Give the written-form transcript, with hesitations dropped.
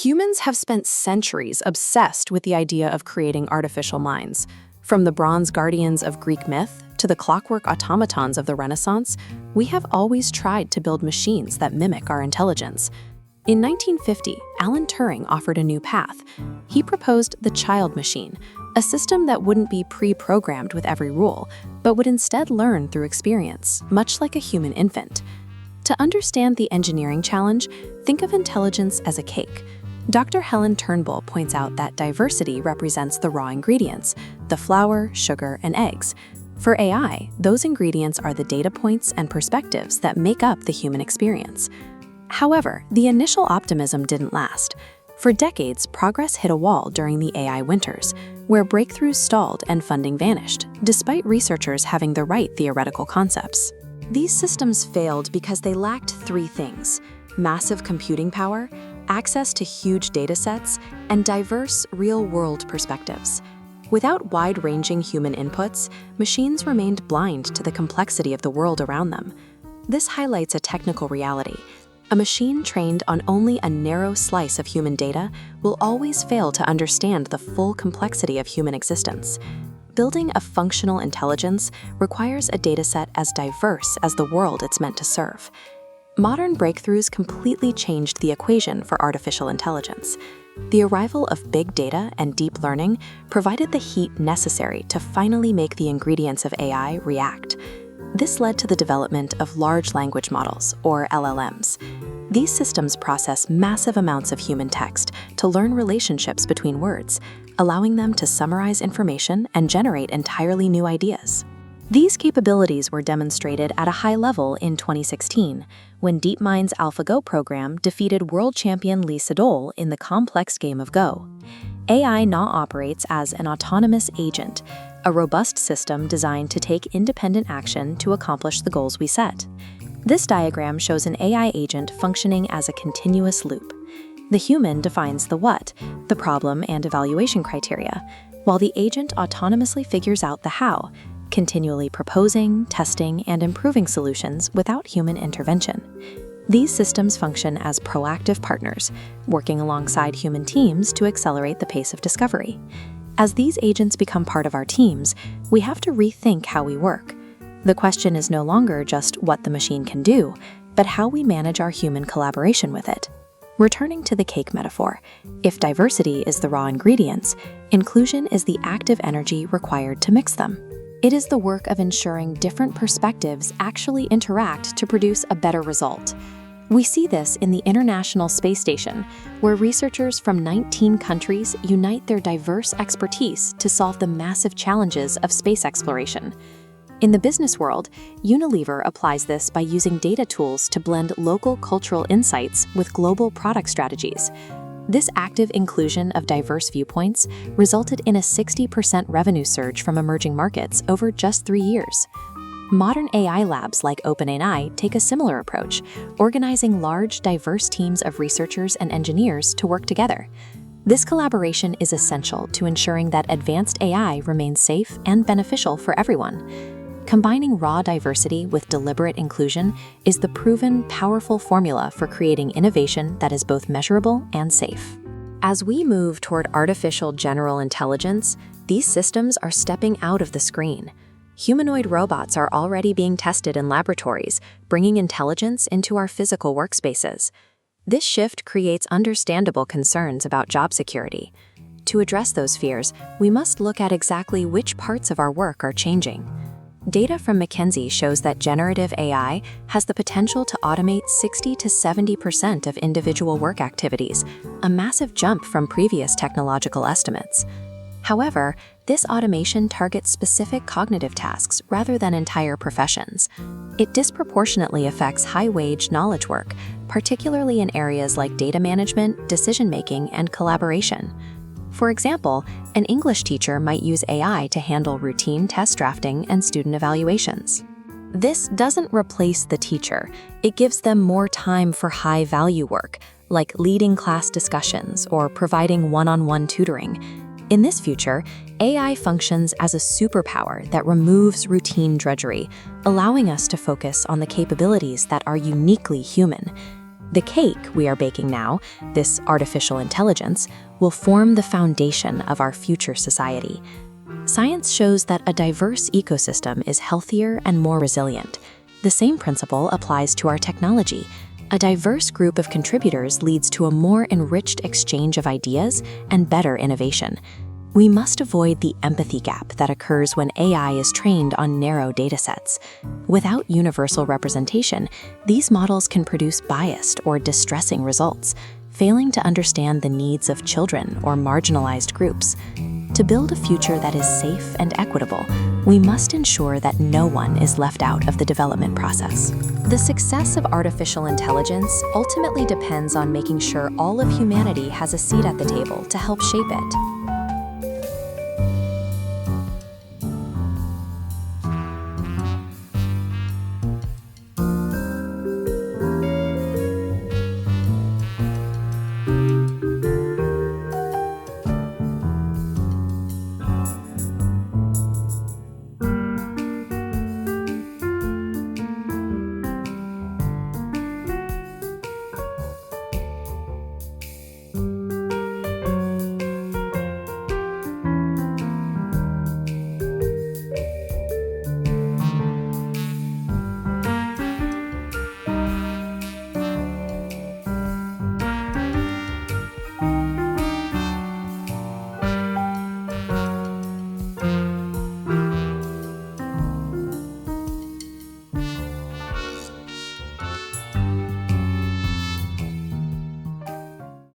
Humans have spent centuries obsessed with the idea of creating artificial minds. From the bronze guardians of Greek myth to the clockwork automatons of the Renaissance, we have always tried to build machines that mimic our intelligence. In 1950, Alan Turing offered a new path. He proposed the child machine, a system that wouldn't be pre-programmed with every rule, but would instead learn through experience, much like a human infant. To understand the engineering challenge, think of intelligence as a cake. Dr. Helen Turnbull points out that diversity represents the raw ingredients, the flour, sugar, and eggs. For AI, those ingredients are the data points and perspectives that make up the human experience. However, the initial optimism didn't last. For decades, progress hit a wall during the AI winters, where breakthroughs stalled and funding vanished, despite researchers having the right theoretical concepts. These systems failed because they lacked three things: massive computing power, access to huge datasets, and diverse, real-world perspectives. Without wide-ranging human inputs, machines remained blind to the complexity of the world around them. This highlights a technical reality. A machine trained on only a narrow slice of human data will always fail to understand the full complexity of human existence. Building a functional intelligence requires a dataset as diverse as the world it's meant to serve. Modern breakthroughs completely changed the equation for artificial intelligence. The arrival of big data and deep learning provided the heat necessary to finally make the ingredients of AI react. This led to the development of large language models, or LLMs. These systems process massive amounts of human text to learn relationships between words, allowing them to summarize information and generate entirely new ideas. These capabilities were demonstrated at a high level in 2016, when DeepMind's AlphaGo program defeated world champion Lee Sedol in the complex game of Go. AI now operates as an autonomous agent, a robust system designed to take independent action to accomplish the goals we set. This diagram shows an AI agent functioning as a continuous loop. The human defines the what, the problem and evaluation criteria, while the agent autonomously figures out the how, continually proposing, testing, and improving solutions without human intervention. These systems function as proactive partners, working alongside human teams to accelerate the pace of discovery. As these agents become part of our teams, we have to rethink how we work. The question is no longer just what the machine can do, but how we manage our human collaboration with it. Returning to the cake metaphor, if diversity is the raw ingredients, inclusion is the active energy required to mix them. It is the work of ensuring different perspectives actually interact to produce a better result. We see this in the International Space Station, where researchers from 19 countries unite their diverse expertise to solve the massive challenges of space exploration. In the business world, Unilever applies this by using data tools to blend local cultural insights with global product strategies. This active inclusion of diverse viewpoints resulted in a 60% revenue surge from emerging markets over just 3 years. Modern AI labs like OpenAI take a similar approach, organizing large, diverse teams of researchers and engineers to work together. This collaboration is essential to ensuring that advanced AI remains safe and beneficial for everyone. Combining raw diversity with deliberate inclusion is the proven, powerful formula for creating innovation that is both measurable and safe. As we move toward artificial general intelligence, these systems are stepping out of the screen. Humanoid robots are already being tested in laboratories, bringing intelligence into our physical workspaces. This shift creates understandable concerns about job security. To address those fears, we must look at exactly which parts of our work are changing. Data from McKinsey shows that generative AI has the potential to automate 60 to 70% of individual work activities, a massive jump from previous technological estimates. However, this automation targets specific cognitive tasks rather than entire professions. It disproportionately affects high-wage knowledge work, particularly in areas like data management, decision-making, and collaboration. For example, an English teacher might use AI to handle routine test drafting and student evaluations. This doesn't replace the teacher. It gives them more time for high-value work, like leading class discussions or providing one-on-one tutoring. In this future, AI functions as a superpower that removes routine drudgery, allowing us to focus on the capabilities that are uniquely human. The cake we are baking now, this artificial intelligence, will form the foundation of our future society. Science shows that a diverse ecosystem is healthier and more resilient. The same principle applies to our technology. A diverse group of contributors leads to a more enriched exchange of ideas and better innovation. We must avoid the empathy gap that occurs when AI is trained on narrow datasets. Without universal representation, these models can produce biased or distressing results, failing to understand the needs of children or marginalized groups. To build a future that is safe and equitable, we must ensure that no one is left out of the development process. The success of artificial intelligence ultimately depends on making sure all of humanity has a seat at the table to help shape it.